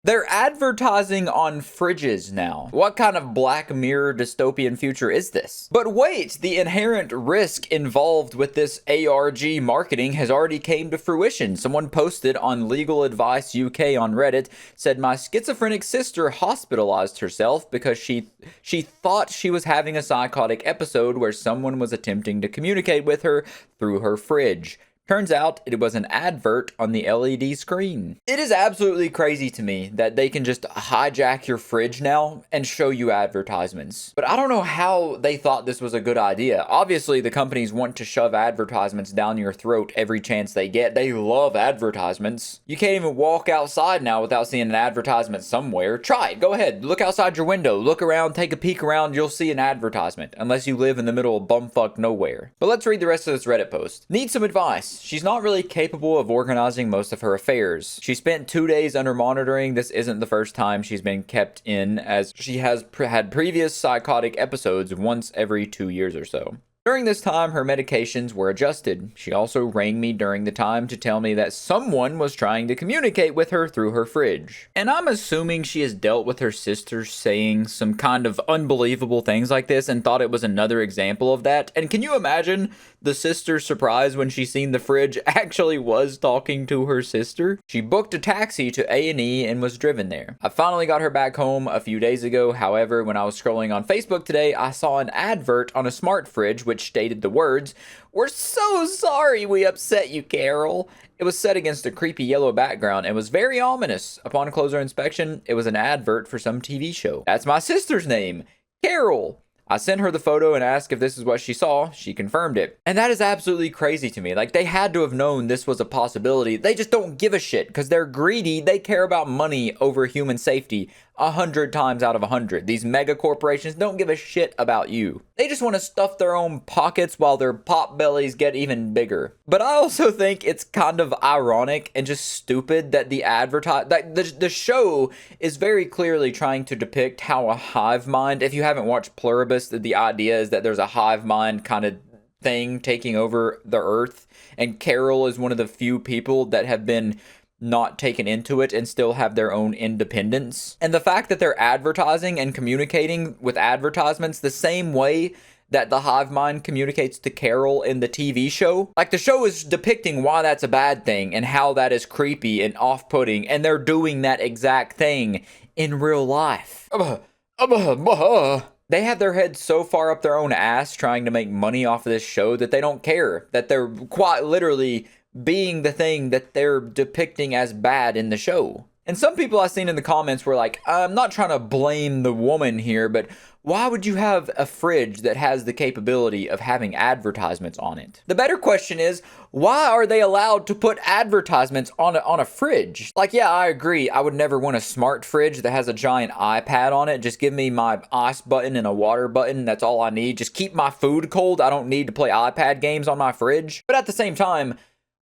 They're advertising on fridges now. What kind of Black Mirror dystopian future is this? But wait, the inherent risk involved with this ARG marketing has already came to fruition. Someone posted on Legal Advice UK on Reddit, said my schizophrenic sister hospitalized herself because she thought she was having a psychotic episode where someone was attempting to communicate with her through her fridge. Turns out it was an advert on the LED screen. It is absolutely crazy to me that they can just hijack your fridge now and show you advertisements. But I don't know how they thought this was a good idea. Obviously, the companies want to shove advertisements down your throat every chance they get. They love advertisements. You can't even walk outside now without seeing an advertisement somewhere. Try it. Go ahead. Look outside your window. Look around. Take a peek around. You'll see an advertisement. Unless you live in the middle of bumfuck nowhere. But let's read the rest of this Reddit post. Need some advice. She's not really capable of organizing most of her affairs. She spent 2 days under monitoring. This isn't the first time she's been kept in, as she has had previous psychotic episodes once every 2 years or so. During this time, her medications were adjusted. She also rang me during the time to tell me that someone was trying to communicate with her through her fridge. And I'm assuming she has dealt with her sister saying some kind of unbelievable things like this and thought it was another example of that. And can you imagine the sister's surprise when she seen the fridge actually was talking to her sister? She booked a taxi to A&E and was driven there. I finally got her back home a few days ago. However, when I was scrolling on Facebook today, I saw an advert on a smart fridge which stated the words, "We're so sorry we upset you, Carol." It was set against a creepy yellow background and was very ominous. Upon closer inspection, it was an advert for some TV show. That's my sister's name, Carol. I sent her the photo and asked if this is what she saw. She confirmed it. And that is absolutely crazy to me. Like, they had to have known this was a possibility. They just don't give a shit because they're greedy. They care about money over human safety 100 times out of 100. These mega corporations don't give a shit about you. They just want to stuff their own pockets while their pot bellies get even bigger. But I also think it's kind of ironic and just stupid that the show is very clearly trying to depict how a hive mind, if you haven't watched Pluribus, the idea is that there's a hive mind kind of thing taking over the earth, and Carol is one of the few people that have been not taken into it and still have their own independence. And the fact that they're advertising and communicating with advertisements the same way that the hive mind communicates to Carol in the TV show. Like, the show is depicting why that's a bad thing and how that is creepy and off-putting, and they're doing that exact thing in real life. They have their heads so far up their own ass trying to make money off of this show that they don't care that they're quite literally being the thing that they're depicting as bad in the show. And some people I've seen in the comments were like, I'm not trying to blame the woman here, but why would you have a fridge that has the capability of having advertisements on it? The better question is, why are they allowed to put advertisements on a fridge? Like, yeah, I agree. I would never want a smart fridge that has a giant iPad on it. Just give me my ice button and a water button. That's all I need. Just keep my food cold. I don't need to play iPad games on my fridge. But at the same time,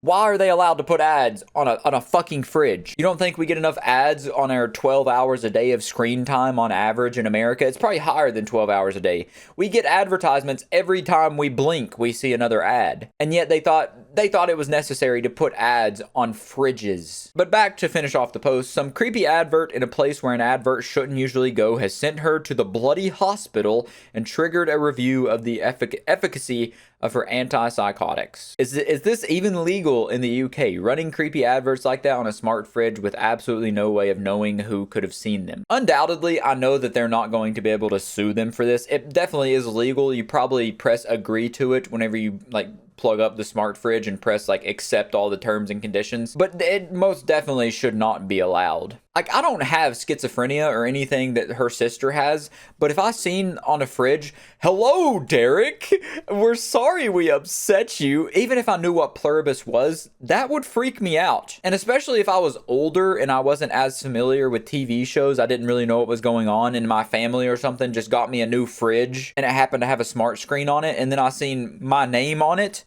why are they allowed to put ads on a fucking fridge? You don't think we get enough ads on our 12 hours a day of screen time on average in America? It's probably higher than 12 hours a day. We get advertisements every time we blink, we see another ad. And yet they thought it was necessary to put ads on fridges. But back to finish off the post, some creepy advert in a place where an advert shouldn't usually go has sent her to the bloody hospital and triggered a review of the efficacy of her antipsychotics. Is this even legal in the UK? Running creepy adverts like that on a smart fridge with absolutely no way of knowing who could have seen them. Undoubtedly, I know that they're not going to be able to sue them for this. It definitely is legal. You probably press agree to it whenever you plug up the smart fridge and press accept all the terms and conditions, but it most definitely should not be allowed. I don't have schizophrenia or anything that her sister has, but if I seen on a fridge, "Hello, Derek, we're sorry we upset you," even if I knew what Pluribus was, that would freak me out. And especially if I was older and I wasn't as familiar with TV shows, I didn't really know what was going on, and my family or something just got me a new fridge and it happened to have a smart screen on it, and then I seen my name on it.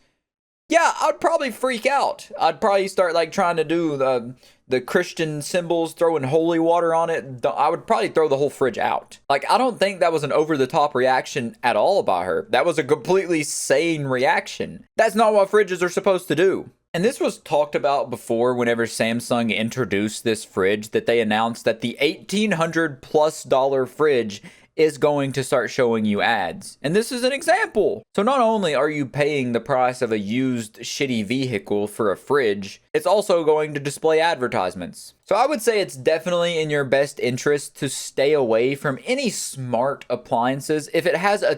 Yeah, I'd probably freak out. I'd probably start trying to do the Christian symbols, throwing holy water on it. I would probably throw the whole fridge out. I don't think that was an over-the-top reaction at all by her. That was a completely sane reaction. That's not what fridges are supposed to do. And this was talked about before whenever Samsung introduced this fridge, that they announced that the $1,800+ fridge is going to start showing you ads. And this is an example. So not only are you paying the price of a used shitty vehicle for a fridge, it's also going to display advertisements. So I would say it's definitely in your best interest to stay away from any smart appliances. If it has a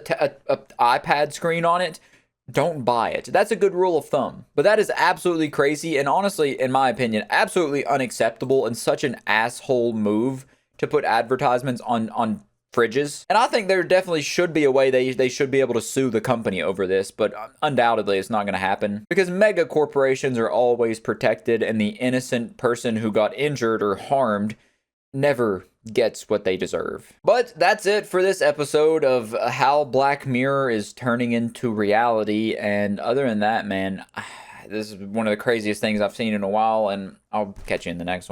iPad screen on it, don't buy it. That's a good rule of thumb. But that is absolutely crazy and honestly, in my opinion, absolutely unacceptable and such an asshole move to put advertisements on fridges. And I think there definitely should be a way they should be able to sue the company over this, but undoubtedly it's not going to happen because mega corporations are always protected and the innocent person who got injured or harmed never gets what they deserve. But that's it for this episode of how Black Mirror is turning into reality. And other than that, man, this is one of the craziest things I've seen in a while, and I'll catch you in the next one.